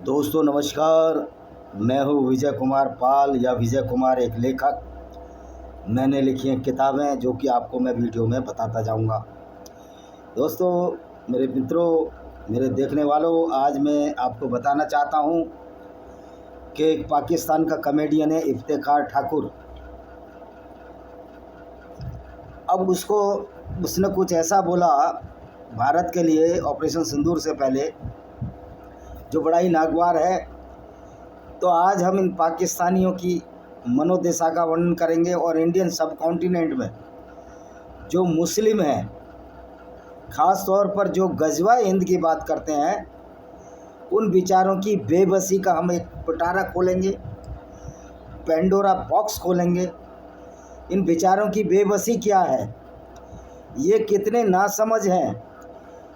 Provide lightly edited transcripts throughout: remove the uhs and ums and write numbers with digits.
दोस्तों नमस्कार। मैं हूँ विजय कुमार पाल या विजय कुमार, एक लेखक। मैंने लिखी हैं किताबें जो कि आपको मैं वीडियो में बताता जाऊंगा। दोस्तों, मेरे मित्रों, मेरे देखने वालों, आज मैं आपको बताना चाहता हूँ कि एक पाकिस्तान का कॉमेडियन है इफ्तिखार ठाकुर। अब उसने कुछ ऐसा बोला भारत के लिए ऑपरेशन सिंदूर से पहले जो बड़ा ही नागवार है। तो आज हम इन पाकिस्तानियों की मनोदशा का वर्णन करेंगे और इंडियन सब कॉन्टिनेंट में जो मुस्लिम हैं, ख़ास तौर पर जो गज़वा-ए हिंद की बात करते हैं, उन विचारों की बेबसी का हम एक पिटारा खोलेंगे, पेंडोरा बॉक्स खोलेंगे। इन विचारों की बेबसी क्या है, ये कितने नासमझ हैं,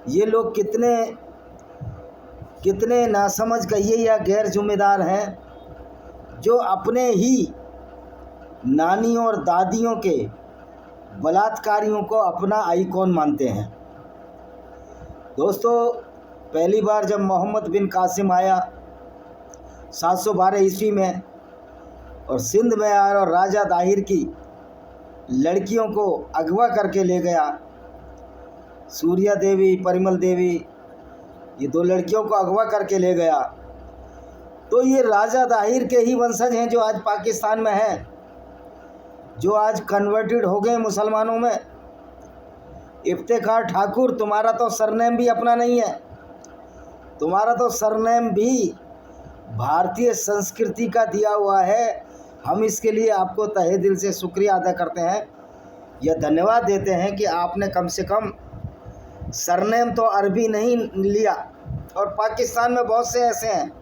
ये लोग कितने नासमझ कहिए या गैर जिम्मेदार हैं, जो अपने ही नानियों और दादियों के बलात्कारियों को अपना आइकॉन मानते हैं। दोस्तों, पहली बार जब मोहम्मद बिन कासिम आया 712 ईस्वी में और सिंध में आया और राजा दाहिर की लड़कियों को अगवा करके ले गया, सूर्या देवी, परिमल देवी, ये दो लड़कियों को अगवा करके ले गया, तो ये राजा दाहिर के ही वंशज हैं जो आज पाकिस्तान में हैं, जो आज कन्वर्टेड हो गए मुसलमानों में। इफ्तिखार ठाकुर, तुम्हारा तो सरनेम भी अपना नहीं है, तुम्हारा तो सरनेम भी भारतीय संस्कृति का दिया हुआ है। हम इसके लिए आपको तहे दिल से शुक्रिया अदा करते हैं, यह धन्यवाद देते हैं कि आपने कम से कम सरनेम तो अरबी नहीं लिया। और पाकिस्तान में बहुत से ऐसे हैं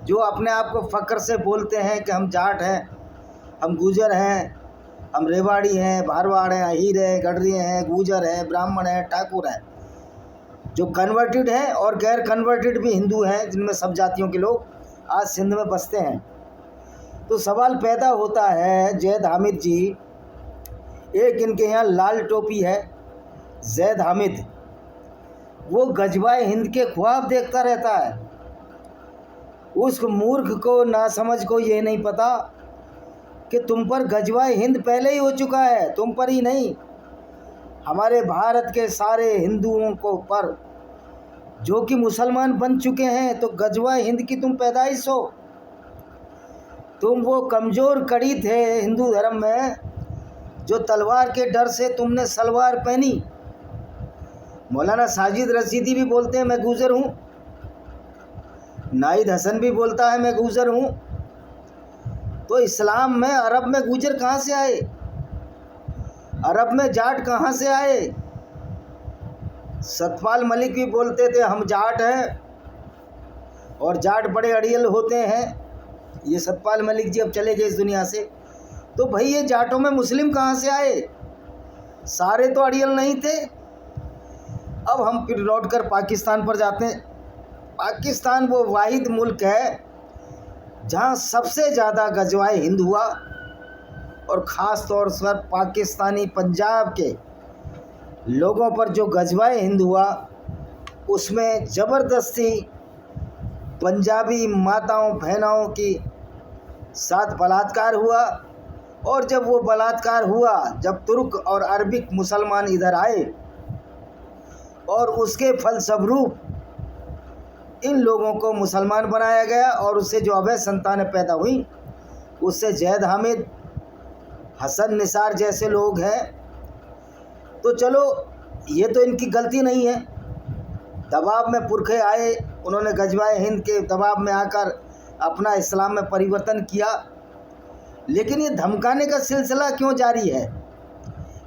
जो अपने आप को फ़ख्र से बोलते हैं कि हम जाट हैं, हम गुजर हैं, हम रेवाड़ी हैं, भारवाड़ हैं, अहीर हैं, गडरिये हैं, गुजर हैं, ब्राह्मण हैं, ठाकुर हैं, जो कन्वर्टेड हैं और गैर कन्वर्टेड भी हिंदू हैं, जिनमें सब जातियों के लोग आज सिंध में बसते हैं। तो सवाल पैदा होता है, जैद हामिद जी, एक इनके यहाँ लाल टोपी है, जैद हामिद, वो गज़वा-ए हिंद के ख्वाब देखता रहता है। उस मूर्ख को, नासमझ को ये नहीं पता कि तुम पर गज़वा-ए हिंद पहले ही हो चुका है, तुम पर ही नहीं, हमारे भारत के सारे हिंदुओं को पर जो कि मुसलमान बन चुके हैं। तो गज़वा-ए हिंद की तुम पैदाइश हो, तुम वो कमज़ोर कड़ी थे हिंदू धर्म में जो तलवार के डर से तुमने सलवार पहनी। मौलाना साजिद रशीदी भी बोलते हैं मैं गुजर हूँ, नाहिद हसन भी बोलता है मैं गुजर हूँ। तो इस्लाम में अरब में गुजर कहाँ से आए, अरब में जाट कहाँ से आए? सतपाल मलिक भी बोलते थे हम जाट हैं और जाट बड़े अड़ियल होते हैं। ये सतपाल मलिक जी अब चले गए इस दुनिया से। तो भाई ये जाटों में मुस्लिम कहाँ से आए? सारे तो अड़ियल नहीं थे। अब हम फिर लौट कर पाकिस्तान पर जाते हैं। पाकिस्तान वो वाहिद मुल्क है जहाँ सबसे ज़्यादा गज़वा-ए हिंद हुआ, और ख़ास तौर पर पाकिस्तानी पंजाब के लोगों पर जो गज़वा-ए हिंद हुआ, उसमें ज़बरदस्ती पंजाबी माताओं बहनों की साथ बलात्कार हुआ। और जब वो बलात्कार हुआ, जब तुर्क और अरबिक मुसलमान इधर आए, और उसके फलस्वरूप इन लोगों को मुसलमान बनाया गया, और उससे जो अवैध संतानें पैदा हुई, उससे जैद हामिद, हसन निसार जैसे लोग हैं। तो चलो, ये तो इनकी गलती नहीं है, दबाव में पुरखे आए, उन्होंने गज़वा-ए हिंद के दबाव में आकर अपना इस्लाम में परिवर्तन किया। लेकिन ये धमकाने का सिलसिला क्यों जारी है?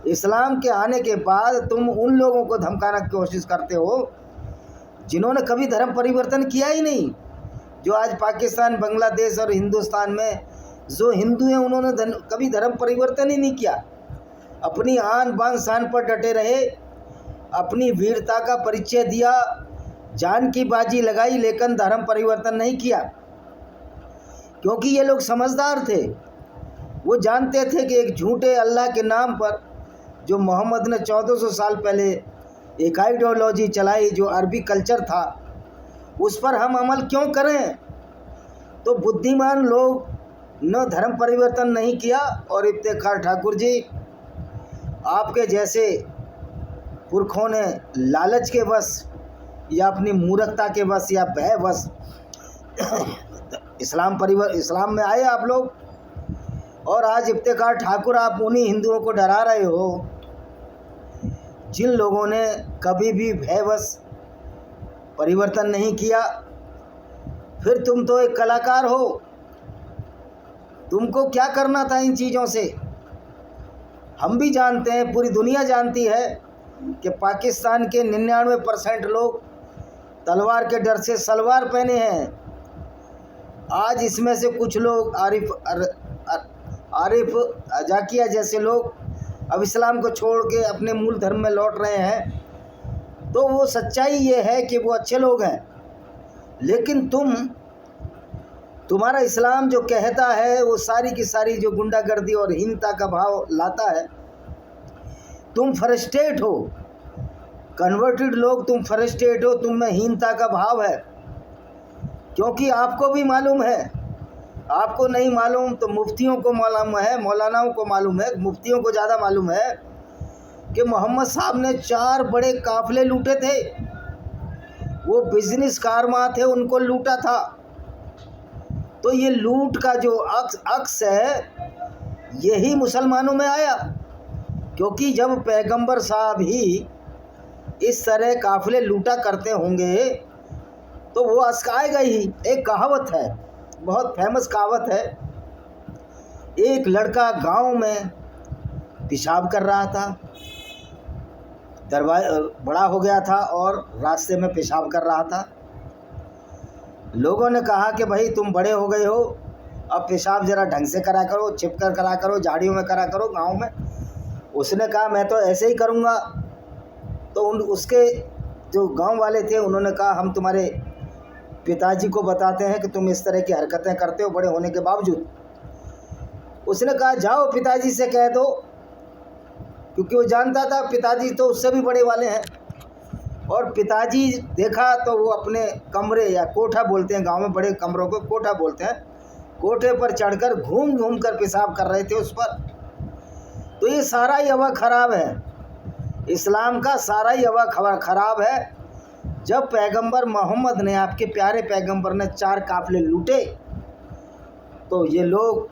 इस्लाम के आने के बाद तुम उन लोगों को धमकाने की कोशिश करते हो जिन्होंने कभी धर्म परिवर्तन किया ही नहीं। जो आज पाकिस्तान, बांग्लादेश और हिंदुस्तान में जो हिंदू हैं, उन्होंने कभी धर्म परिवर्तन ही नहीं किया, अपनी आन बान शान पर डटे रहे, अपनी वीरता का परिचय दिया, जान की बाजी लगाई, लेकिन धर्म परिवर्तन नहीं किया। क्योंकि ये लोग समझदार थे, वो जानते थे कि एक झूठे अल्लाह के नाम पर जो मोहम्मद ने 1400 साल पहले एक आइडियोलॉजी चलाई, जो अरबी कल्चर था, उस पर हम अमल क्यों करें? तो बुद्धिमान लोग न धर्म परिवर्तन नहीं किया, और इफ्तिखार ठाकुर जी आपके जैसे पुरखों ने लालच के वश या अपनी मूर्खता के वश या भय वश इस्लाम में आए आप लोग, और आज इफ्तिखार ठाकुर आप उन्हीं हिंदुओं को डरा रहे हो जिन लोगों ने कभी भी भयवश परिवर्तन नहीं किया। फिर तुम तो एक कलाकार हो, तुमको क्या करना था इन चीज़ों से? हम भी जानते हैं, पूरी दुनिया जानती है कि पाकिस्तान के 99% लोग तलवार के डर से सलवार पहने हैं। आज इसमें से कुछ लोग आरिफ जाकिया जैसे लोग अब इस्लाम को छोड़ के अपने मूल धर्म में लौट रहे हैं। तो वो सच्चाई ये है कि वो अच्छे लोग हैं, लेकिन तुम्हारा इस्लाम जो कहता है वो सारी की सारी जो गुंडागर्दी और हीनता का भाव लाता है। तुम फ्रस्ट्रेट हो, कन्वर्टेड लोग, तुम फ्रस्ट्रेट हो, तुम में हीनता का भाव है, क्योंकि आपको भी मालूम है, आपको नहीं मालूम तो मुफ्तियों को मालूम है, मौलानाओं को मालूम है, मुफ्तियों को ज़्यादा मालूम है कि मोहम्मद साहब ने 4 बड़े काफ़िले लूटे थे। वो बिजनेस कारवां थे, उनको लूटा था। तो ये लूट का जो अक्स है यही मुसलमानों में आया, क्योंकि जब पैगंबर साहब ही इस तरह काफ़िले लूटा करते होंगे तो वो अक्स आएगा ही। एक कहावत है, बहुत फेमस कहावत है, एक लड़का गांव में पेशाब कर रहा था, बड़ा हो गया था और रास्ते में पेशाब कर रहा था। लोगों ने कहा कि भाई तुम बड़े हो गए हो, अब पेशाब ज़रा ढंग से करा करो, छिप कर करा करो, झाड़ियों में करा करो गांव में। उसने कहा मैं तो ऐसे ही करूँगा। तो उसके जो गांव वाले थे उन्होंने कहा हम तुम्हारे पिताजी को बताते हैं कि तुम इस तरह की हरकतें करते हो बड़े होने के बावजूद। उसने कहा जाओ पिताजी से कह दो, क्योंकि वो जानता था पिताजी तो उससे भी बड़े वाले हैं। और पिताजी देखा तो वो अपने कमरे या कोठा बोलते हैं, गांव में बड़े कमरों को कोठा बोलते हैं, कोठे पर चढ़कर घूम घूम कर पेशाब कर रहे थे उस पर। तो ये सारा ही हवा खराब है, इस्लाम का सारा ही हवा खराब है। जब पैगंबर मोहम्मद ने, आपके प्यारे पैगंबर ने 4 काफ़िले लूटे, तो ये लोग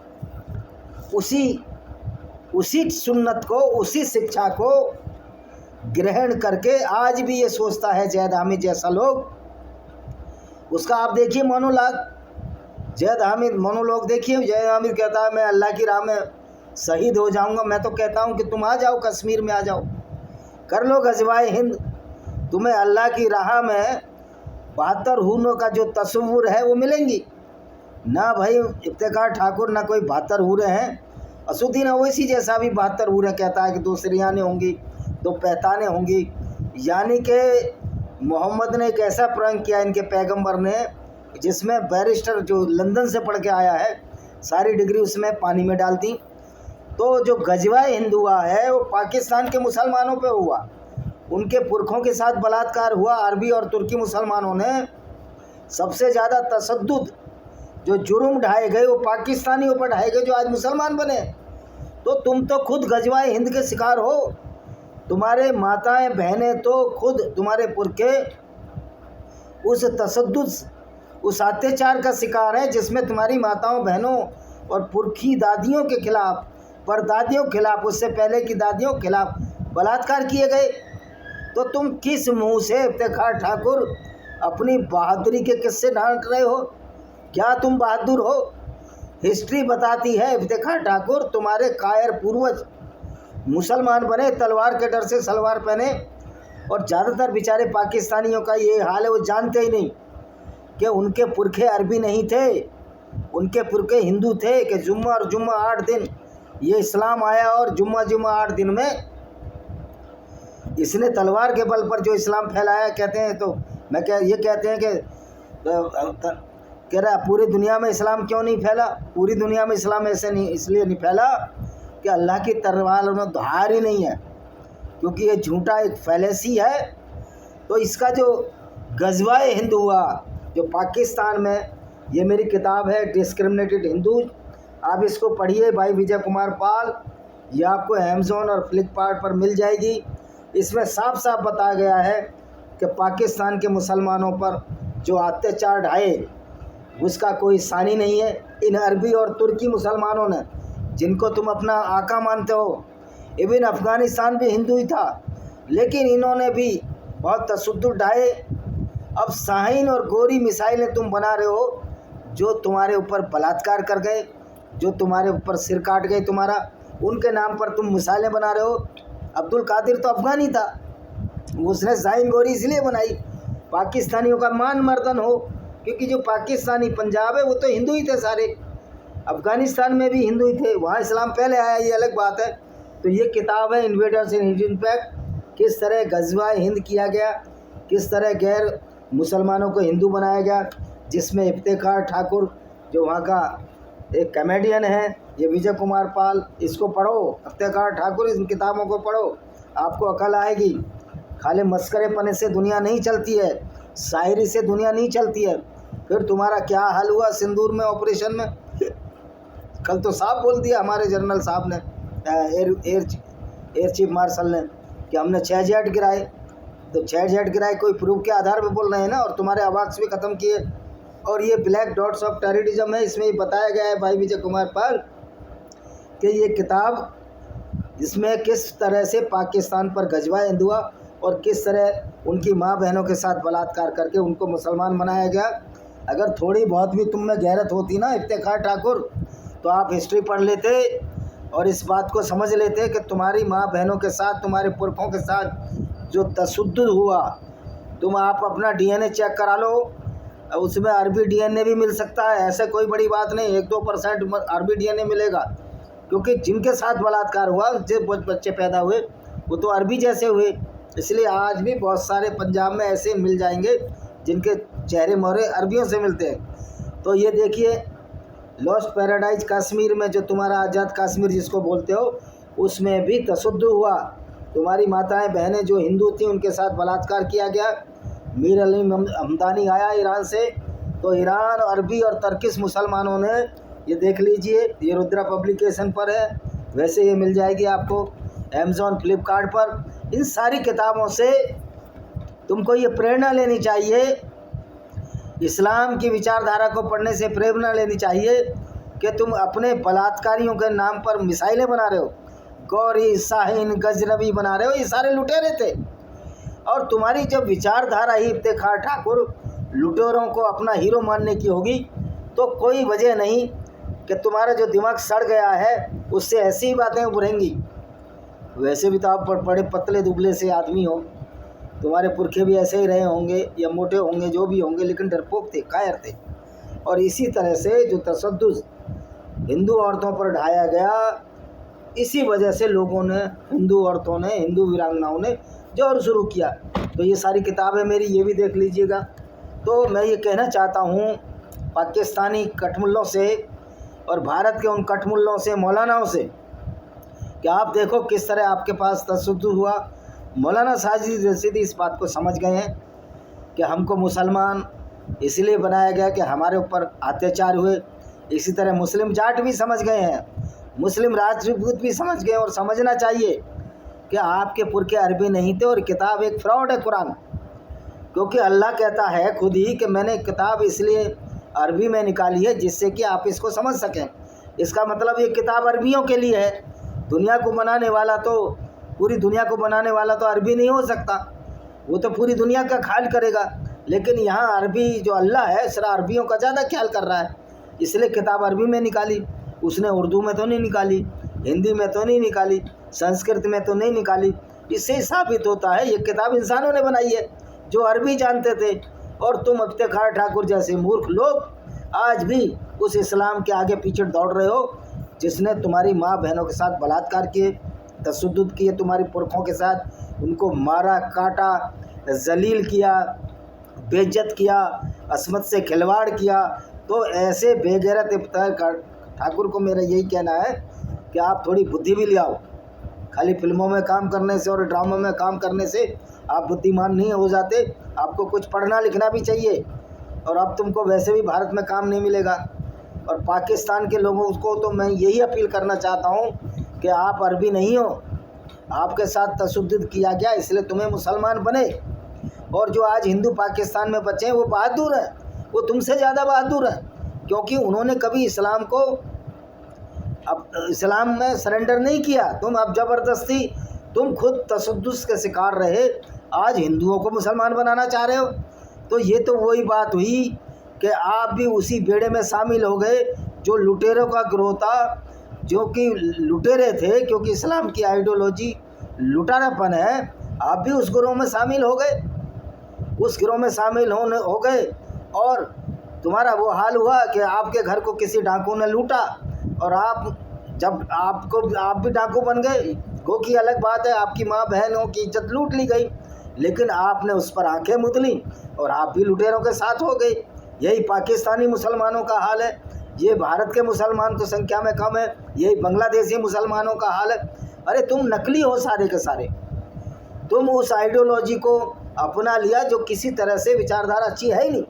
उसी सुन्नत को, उसी शिक्षा को ग्रहण करके आज भी ये सोचता है जैद हामिद जैसा लोग। उसका आप देखिए मोनोलॉग, जैद हामिद मोनोलॉग देखिए। जैद हामिद कहता है मैं अल्लाह की राह में शहीद हो जाऊंगा। मैं तो कहता हूं कि तुम आ जाओ, कश्मीर में आ जाओ, कर लो गज़वाए हिंद, तुम्हें अल्लाह की राह में 72 हूरों का जो तस्वुर है वो मिलेंगी ना। भाई इफ्तिखार ठाकुर ना कोई 72 हूरें हैं, असुद्दीन ओवैसी जैसा भी 72 हूरें कहता है कि 2 सिरियाने होंगी, 2 पैताने होंगी। यानी कि मोहम्मद ने एक ऐसा प्रयोग किया इनके पैगंबर ने, जिसमें बैरिस्टर जो लंदन से पढ़ के आया है सारी डिग्री उसमें पानी में डाल दी। तो जो गज़वाए हिंद हुआ है वो पाकिस्तान के मुसलमानों पे हुआ, उनके पुरखों के साथ बलात्कार हुआ। अरबी और तुर्की मुसलमानों ने सबसे ज़्यादा तशद्दुद जो जुर्म ढाए गए वो पाकिस्तानियों पर ढाए गए जो आज मुसलमान बने। तो तुम तो खुद गज़वाए हिंद के शिकार हो, तुम्हारे माताएं बहनें तो खुद तुम्हारे पुरखे उस तशद्दुद, उस अत्याचार का शिकार है जिसमें तुम्हारी माताओं बहनों और पुरखी दादियों के खिलाफ, परदादियों के खिलाफ, उससे पहले की दादियों के खिलाफ बलात्कार किए गए। तो तुम किस मुंह से इफ्तिखार ठाकुर अपनी बहादुरी के किस्से ढांट रहे हो? क्या तुम बहादुर हो? हिस्ट्री बताती है इफ्तिखार ठाकुर तुम्हारे कायर पूर्वज मुसलमान बने, तलवार के डर से सलवार पहने। और ज़्यादातर बेचारे पाकिस्तानियों का ये हाल है, वो जानते ही नहीं कि उनके पुरखे अरबी नहीं थे, उनके पुरखे हिंदू थे। कि जुम्मा और जुम्मा 8 दिन ये इस्लाम आया और जुम्मा 8 दिन में इसने तलवार के बल पर जो इस्लाम फैलाया। कहते हैं तो ये कहते हैं कि कह रहा पूरी दुनिया में इस्लाम क्यों नहीं फैला? पूरी दुनिया में इस्लाम ऐसे नहीं, इसलिए नहीं फैला कि अल्लाह की तलवार में धार ही नहीं है, क्योंकि ये झूठा एक फैलेसी है। तो इसका जो गज़वाए हिंद हुआ जो पाकिस्तान में, ये मेरी किताब है डिस्क्रिमिनेटेड हिंदूज, आप इसको पढ़िए भाई विजय कुमार पाल। ये आपको अमेज़ॉन और फ्लिपकार्ट पर मिल जाएगी। इसमें साफ साफ बताया गया है कि पाकिस्तान के मुसलमानों पर जो अत्याचार ढाए उसका कोई सानी नहीं है। इन अरबी और तुर्की मुसलमानों ने, जिनको तुम अपना आका मानते हो, इवन अफ़गानिस्तान भी हिंदू ही था, लेकिन इन्होंने भी बहुत तशद्दुद ढाए। अब शाहीन और गोरी मिसाइलें तुम बना रहे हो, जो तुम्हारे ऊपर बलात्कार कर गए, जो तुम्हारे ऊपर सिर काट गए तुम्हारा, उनके नाम पर तुम मिसाइलें बना रहे हो। अब्दुल कादिर तो अफ़गानी था, उसने शाहीन गोरी इसलिए बनाई पाकिस्तानियों का मान मर्दन हो, क्योंकि जो पाकिस्तानी पंजाब है वो तो हिंदू ही थे सारे। अफ़गानिस्तान में भी हिंदू ही थे, वहाँ इस्लाम पहले आया, ये अलग बात है। तो ये किताब है इन्वेडर्स इन हिंद इम्पैक्ट, किस तरह गज़वा हिंद किया गया, किस तरह गैर मुसलमानों को हिंदू बनाया गया, जिसमें इफ्तिखार ठाकुर जो वहाँ का एक कॉमेडियन है, ये विजय कुमार पाल, इसको पढ़ो, इफ्तिखार ठाकुर, इन किताबों को पढ़ो, आपको अकल आएगी। खाली मस्करेपने से दुनिया नहीं चलती है, शायरी से दुनिया नहीं चलती है। फिर तुम्हारा क्या हाल हुआ सिंदूर में ऑपरेशन में, कल तो साफ बोल दिया हमारे जनरल साहब ने, एयर चीफ मार्शल ने, कि हमने 6 जेट गिराए। तो 6 जेट गिराए कोई प्रूफ के आधार पे बोल रहे हैं ना, और तुम्हारे अवाक्स भी ख़त्म किए। और ये ब्लैक डॉट्स ऑफ टेररिज्म है, इसमें बताया गया है भाई विजय कुमार पाल कि ये किताब, इसमें किस तरह से पाकिस्तान पर गजवा हिंद हुआ और किस तरह उनकी माँ बहनों के साथ बलात्कार करके उनको मुसलमान बनाया गया। अगर थोड़ी बहुत भी तुम में गैरत होती ना इफ्तिखार ठाकुर, तो आप हिस्ट्री पढ़ लेते और इस बात को समझ लेते कि तुम्हारी माँ बहनों के साथ, तुम्हारे पुरखों के साथ जो तशद्दुद हुआ, तुम आप अपना डीएनए चेक करा लो, उसमें अरबी डीएनए भी मिल सकता है, ऐसे कोई बड़ी बात नहीं, 1-2% अरबी डीएनए मिलेगा, क्योंकि जिनके साथ बलात्कार हुआ, जो बच्चे पैदा हुए, वो तो अरबी जैसे हुए। इसलिए आज भी बहुत सारे पंजाब में ऐसे मिल जाएंगे जिनके चेहरे मोहरे अरबियों से मिलते हैं। तो ये देखिए, लॉस्ट पैराडाइज कश्मीर में, जो तुम्हारा आज़ाद कश्मीर जिसको बोलते हो, उसमें भी तशद्दुद हुआ। तुम्हारी माताएं बहनें जो हिंदू थीं उनके साथ बलात्कार किया गया। मीर अली हमदानी आया ईरान से, तो ईरान, अरबी और तर्किश मुसलमानों ने, ये देख लीजिए, ये रुद्रा पब्लिकेशन पर है, वैसे ये मिल जाएगी आपको अमेज़ॉन फ्लिपकार्ट पर। इन सारी किताबों से तुमको ये प्रेरणा लेनी चाहिए, इस्लाम की विचारधारा को पढ़ने से प्रेरणा लेनी चाहिए कि तुम अपने बलात्कारियों के नाम पर मिसाइलें बना रहे हो, गौरी, शाहीन, गजनबी बना रहे हो, ये सारे लुटेरे थे। और तुम्हारी जब विचारधारा ही इफ्तिखार ठाकुर लुटेरों को अपना हीरो मानने की होगी, तो कोई वजह नहीं कि तुम्हारा जो दिमाग सड़ गया है उससे ऐसी ही बातें उभरेंगी। वैसे भी तो आप बड़े पतले दुबले से आदमी हो, तुम्हारे पुरखे भी ऐसे ही रहे होंगे या मोटे होंगे, जो भी होंगे, लेकिन डरपोक थे, कायर थे। और इसी तरह से जो तशद्दुद हिंदू औरतों पर ढाया गया, इसी वजह से लोगों ने, हिंदू औरतों ने, हिंदू वीरांगनाओं ने जोर शुरू किया। तो ये सारी किताबें मेरी, ये भी देख लीजिएगा। तो मैं ये कहना चाहता हूँ पाकिस्तानी कठमुल्लों से और भारत के उन कठमुल्लों से, मौलानाओं से, कि आप देखो किस तरह आपके पास तशद्दुद हुआ। मौलाना साजिद रशीदी इस बात को समझ गए हैं कि हमको मुसलमान इसलिए बनाया गया कि हमारे ऊपर अत्याचार हुए। इसी तरह मुस्लिम जाट भी समझ गए हैं, मुस्लिम राजपूत भी समझ गए, और समझना चाहिए कि आपके पुरखे अरबी नहीं थे और किताब एक फ्रॉड है कुरान। क्योंकि अल्लाह कहता है खुद ही कि मैंने किताब इसलिए अरबी में निकाली है जिससे कि आप इसको समझ सकें। इसका मतलब ये किताब अरबियों के लिए है। दुनिया को बनाने वाला तो, पूरी दुनिया को बनाने वाला तो अरबी नहीं हो सकता, वो तो पूरी दुनिया का ख्याल करेगा। लेकिन यहाँ अरबी जो अल्लाह है, सिर्फ अरबियों का ज़्यादा ख्याल कर रहा है, इसलिए किताब अरबी में निकाली। उसने उर्दू में तो नहीं निकाली, हिंदी में तो नहीं निकाली, संस्कृत में तो नहीं निकाली। इससे साबित होता है ये किताब इंसानों ने बनाई है जो अरबी जानते थे। और तुम इफ्तिखार ठाकुर जैसे मूर्ख लोग आज भी उस इस्लाम के आगे पीछे दौड़ रहे हो जिसने तुम्हारी माँ बहनों के साथ बलात्कार किए, तशद्दुद किए, तुम्हारे पुरखों के साथ उनको मारा, काटा, जलील किया, बेइज्जत किया, असमत से खिलवाड़ किया। तो ऐसे बेगैरत इफ्तिखार ठाकुर को मेरा यही कहना है कि आप थोड़ी बुद्धि भी ले आओ। खाली फिल्मों में काम करने से और ड्रामों में काम करने से आप बुद्धिमान नहीं हो जाते। आपको कुछ पढ़ना लिखना भी चाहिए। और अब तुमको वैसे भी भारत में काम नहीं मिलेगा। और पाकिस्तान के लोगों को तो मैं यही अपील करना चाहता हूँ कि आप अरबी नहीं हो, आपके साथ तशद्दुद किया गया इसलिए तुम्हें मुसलमान बने। और जो आज हिंदू पाकिस्तान में बचे हैं वो बहादुर हैं, वो तुमसे ज़्यादा बहादुर हैं, क्योंकि उन्होंने कभी इस्लाम को अब इस्लाम में सरेंडर नहीं किया। तुम अब ज़बरदस्ती, तुम खुद तशद्दुद के शिकार रहे, आज हिंदुओं को मुसलमान बनाना चाह रहे हो। तो ये तो वही बात हुई कि आप भी उसी बेड़े में शामिल हो गए जो लुटेरों का गिरोह था, जो कि लुटेरे थे, क्योंकि इस्लाम की आइडियोलॉजी लुटारापन है। आप भी उस गिरोह में शामिल हो गए, उस गिरोह में शामिल हो गए और तुम्हारा वो हाल हुआ कि आपके घर को किसी डाकू ने लूटा और आप भी डाकू बन गए। गो की अलग बात है, आपकी माँ बहनों की इज्जत लूट ली गई, लेकिन आपने उस पर आंखें मूंद ली और आप भी लुटेरों के साथ हो गए। यही पाकिस्तानी मुसलमानों का हाल है। ये भारत के मुसलमान तो संख्या में कम है, यही बांग्लादेशी मुसलमानों का हाल है। अरे तुम नकली हो सारे के सारे, तुम उस आइडियोलॉजी को अपना लिया जो किसी तरह से विचारधारा अच्छी है ही नहीं।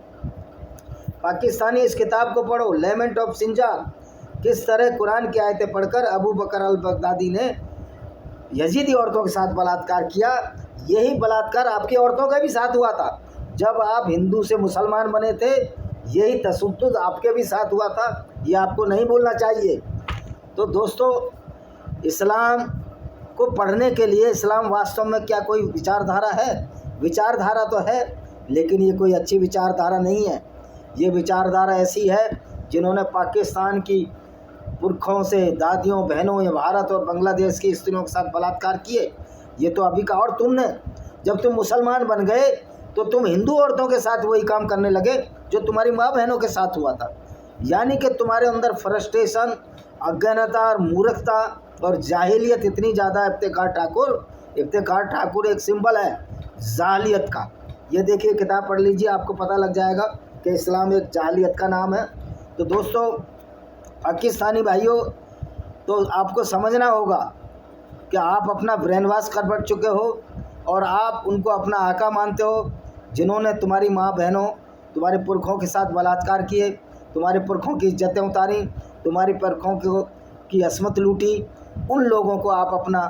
पाकिस्तानी इस किताब को पढ़ो, लेमेंट ऑफ सिंजार, किस तरह कुरान की आयतें पढ़कर अबू बकर अल बगदादी ने यजीदी औरतों के साथ बलात्कार किया। यही बलात्कार आपकी औरतों का भी साथ हुआ था जब आप हिंदू से मुसलमान बने थे, यही तशद्दुद आपके भी साथ हुआ था। ये आपको नहीं भूलना चाहिए। तो दोस्तों, इस्लाम को पढ़ने के लिए, इस्लाम वास्तव में क्या कोई विचारधारा है? विचारधारा तो है, लेकिन ये कोई अच्छी विचारधारा नहीं है। ये विचारधारा ऐसी है जिन्होंने पाकिस्तान की पुरखों से, दादियों बहनों, या भारत और बांग्लादेश की स्त्रियों के साथ बलात्कार किए। ये तो अभी का, और तुमने जब तुम मुसलमान बन गए तो तुम हिंदू औरतों के साथ वही काम करने लगे जो तुम्हारी माँ बहनों के साथ हुआ था। यानी कि तुम्हारे अंदर फ्रस्ट्रेशन, अज्ञानता और मूर्खता और जाहिलियत इतनी ज़्यादा है। इफ्तिखार ठाकुर एक सिंबल है जाहिलियत का। ये देखिए, किताब पढ़ लीजिए, आपको पता लग जाएगा कि इस्लाम एक जाहिलियत का नाम है। तो दोस्तों, पाकिस्तानी भाइयों, तो आपको समझना होगा कि आप अपना ब्रेन वॉश कर बैठ चुके हो और आप उनको अपना आका मानते हो, जिन्होंने तुम्हारी माँ बहनों, तुम्हारे पुरखों के साथ बलात्कार किए, तुम्हारे पुरखों की इज्जतें उतारी, तुम्हारे पुरखों की असमत लूटी। उन लोगों को आप अपना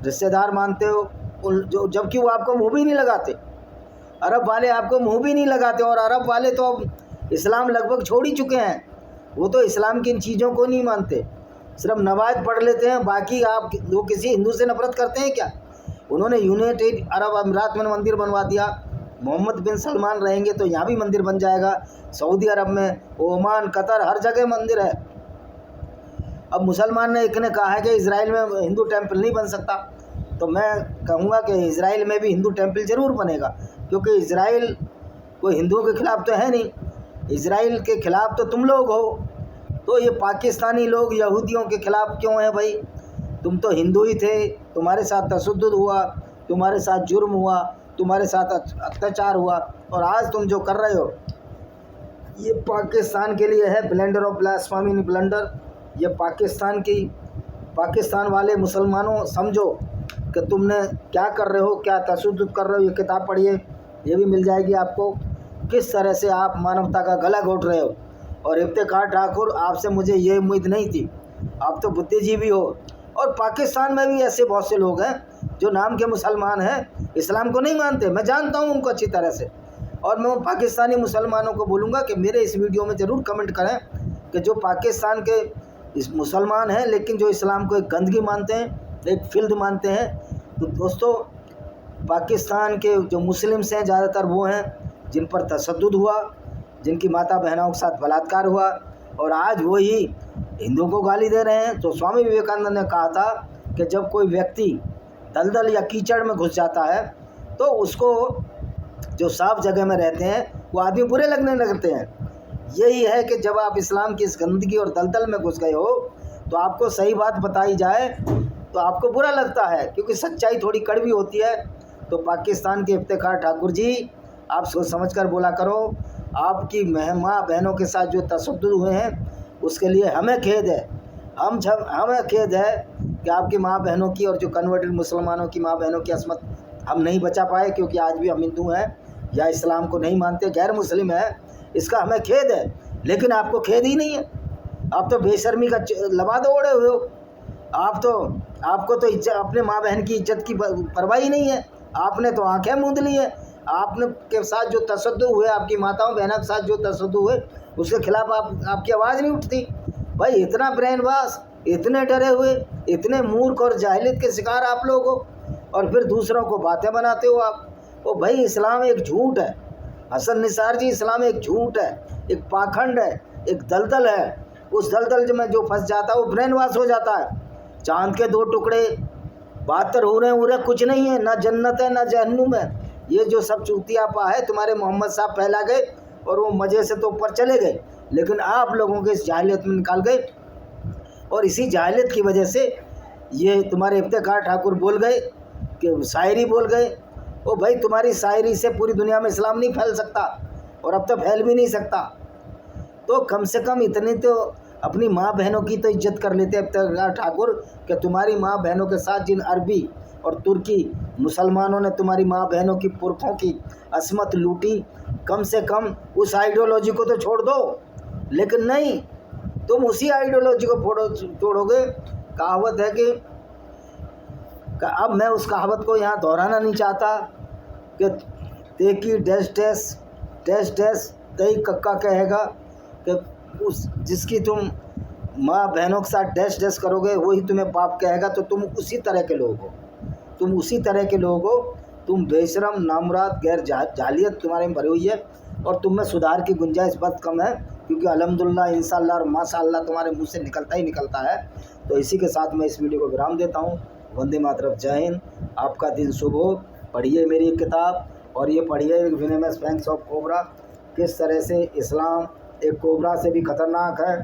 रिश्तेदार मानते हो, जबकि वो आपको मुँह भी नहीं लगाते। अरब वाले आपको मुँह भी नहीं लगाते, और अरब वाले तो अब इस्लाम लगभग छोड़ ही चुके हैं। वो तो इस्लाम की इन चीज़ों को नहीं मानते, सिर्फ नमाज पढ़ लेते हैं। बाकी आप लोग किसी हिंदू से नफरत करते हैं क्या? उन्होंने यूनाइटेड अरब अमीरात में मंदिर बनवा दिया। मोहम्मद बिन सलमान रहेंगे तो यहाँ भी मंदिर बन जाएगा। सऊदी अरब में, ओमान, कतर, हर जगह मंदिर है। अब मुसलमान ने एक ने कहा है कि इजराइल में हिंदू टेम्पल नहीं बन सकता, तो मैं कहूँगा कि इजराइल में भी हिंदू टेम्पल ज़रूर बनेगा, क्योंकि इजराइल कोई हिंदुओं के खिलाफ़ तो है नहीं। इजराइल के ख़िलाफ़ तो तुम लोग हो। तो ये पाकिस्तानी लोग यहूदियों के ख़िलाफ़ क्यों हैं भाई? तुम तो हिंदू ही थे, तुम्हारे साथ तशद्दुद हुआ, तुम्हारे साथ जुर्म हुआ, तुम्हारे साथ अत्याचार हुआ, और आज तुम जो कर रहे हो ये पाकिस्तान के लिए है ब्लेंडर ऑफ ब्लास्फेमी ब्लंडर। ये पाकिस्तान वाले मुसलमानों, समझो कि तुमने क्या कर रहे हो, क्या तशद्दुद कर रहे हो। ये किताब पढ़िए, ये भी मिल जाएगी आपको, किस तरह से आप मानवता का गला घोट रहे हो। और इफ्तिखार ठाकुर, आपसे मुझे ये उम्मीद नहीं थी, आप तो बुद्धिजीवी हो। और पाकिस्तान में भी ऐसे बहुत से लोग हैं जो नाम के मुसलमान हैं, इस्लाम को नहीं मानते। मैं जानता हूँ उनको अच्छी तरह से, और मैं उन पाकिस्तानी मुसलमानों को बोलूँगा कि मेरे इस वीडियो में ज़रूर कमेंट करें कि जो पाकिस्तान के इस मुसलमान हैं लेकिन जो इस्लाम को एक गंदगी मानते हैं, एक फिल्द मानते हैं। तो दोस्तों, पाकिस्तान के जो मुस्लिम्स हैं ज़्यादातर वो हैं जिन पर तशद्दुद हुआ, जिनकी माता बहनों के साथ बलात्कार हुआ, और आज वो ही हिंदुओं को गाली दे रहे हैं। तो स्वामी विवेकानंद ने कहा था कि जब कोई व्यक्ति दलदल या कीचड़ में घुस जाता है तो उसको, जो साफ जगह में रहते हैं, वो आदमी बुरे लगने लगते हैं। यही है कि जब आप इस्लाम की इस गंदगी और दलदल में घुस गए हो तो आपको सही बात बताई जाए तो आपको बुरा लगता है, क्योंकि सच्चाई थोड़ी कड़वी होती है। तो पाकिस्तान के इफ्तिखार ठाकुर जी, आप सोच समझ कर बोला करो। आपकी माँ बहनों के साथ जो तशद्दुद हुए हैं उसके लिए हमें खेद है। हमें खेद है कि आपकी माँ बहनों की और जो कन्वर्टेड मुसलमानों की माँ बहनों की असमत हम नहीं बचा पाए, क्योंकि आज भी हम हिंदू हैं या इस्लाम को नहीं मानते, गैर मुस्लिम है, इसका हमें खेद है, लेकिन आपको खेद ही नहीं है। आप तो बेशर्मी का लबाद ओढ़े हुए हो। आपको तो अपने माँ बहन की इज्जत की परवाह ही नहीं है। आपने तो आंखें मूंद ली है। आपने के साथ जो तशद्दुद हुए, आपकी माताओं बहनों के साथ जो तशद्दुद हुए, उसके खिलाफ आपकी आवाज़ नहीं उठती। भाई इतना ब्रेन वॉश, इतने डरे हुए, इतने मूर्ख और जाहिलियत के शिकार आप लोग हो, और फिर दूसरों को बातें बनाते हो आप। ओ भाई, इस्लाम एक झूठ है हसन निसार जी, इस्लाम एक झूठ है, एक पाखंड है, एक दलदल है। उस दलदल में जो फंस जाता है वो ब्रेन वॉश हो जाता है। चांद के 2 टुकड़े, 72 हो रहे उरे कुछ नहीं है, ना जन्नत है ना जहन्नुम है। ये जो सब चूतियापा है तुम्हारे मोहम्मद साहब फैला गए और वो मज़े से तो ऊपर चले गए, लेकिन आप लोगों के इस जाहिलियत में निकाल गए। और इसी जाहिलियत की वजह से ये तुम्हारे इफ्तिखार ठाकुर बोल गए कि शायरी बोल गए। ओ भाई, तुम्हारी शायरी से पूरी दुनिया में इस्लाम नहीं फैल सकता, और अब तो फैल भी नहीं सकता। तो कम से कम इतनी तो अपनी माँ बहनों की तो इज्जत कर लेते इफ्तिखार ठाकुर, कि तुम्हारी माँ बहनों के साथ जिन अरबी और तुर्की मुसलमानों ने तुम्हारी माँ बहनों की पुरखों की असमत लूटी, कम से कम उस आइडियोलॉजी को तो छोड़ दो। लेकिन नहीं, तुम उसी आइडियोलॉजी को छोड़ोगे। कहावत है कि अब मैं उस कहावत को यहाँ दोहराना नहीं चाहता कि तेकी डैश डैश डैश डैश तई कक्का कहेगा, कि उस जिसकी तुम माँ बहनों के साथ डैश डैश करोगे वही तुम्हें बाप कहेगा। तो तुम उसी तरह के लोग हो, तुम उसी तरह के लोग हो। तुम बेशरम, नामुराद, गैर जालियत तुम्हारे में भरी हुई है, और तुम में सुधार की गुंजाइश बहुत कम है, क्योंकि अल्हम्दुलिल्लाह, इंशाअल्लाह और माशाअल्लाह तुम्हारे मुंह से निकलता ही निकलता है। तो इसी के साथ मैं इस वीडियो को विराम देता हूँ। वंदे मातरम, जय हिंद। आपका दिन शुभ हो। पढ़िए मेरी किताब, और ये पढ़िए विनिमय फैंग्स ऑफ कोबरा, किस तरह से इस्लाम एक कोबरा से भी ख़तरनाक है।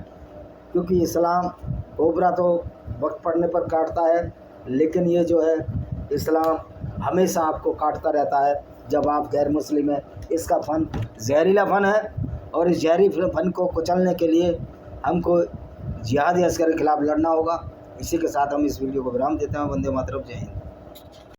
क्योंकि इस्लाम, कोबरा तो वक्त पड़ने पर काटता है, लेकिन ये जो है इस्लाम हमेशा आपको काटता रहता है जब आप गैर मुस्लिम हैं। इसका फ़न जहरीला फ़न है, और इस जहरी फ़न को कुचलने के लिए हमको जिहादी अस्कर के खिलाफ़ लड़ना होगा। इसी के साथ हम इस वीडियो को विराम देते हैं। वंदे मातरम, जय हिंद।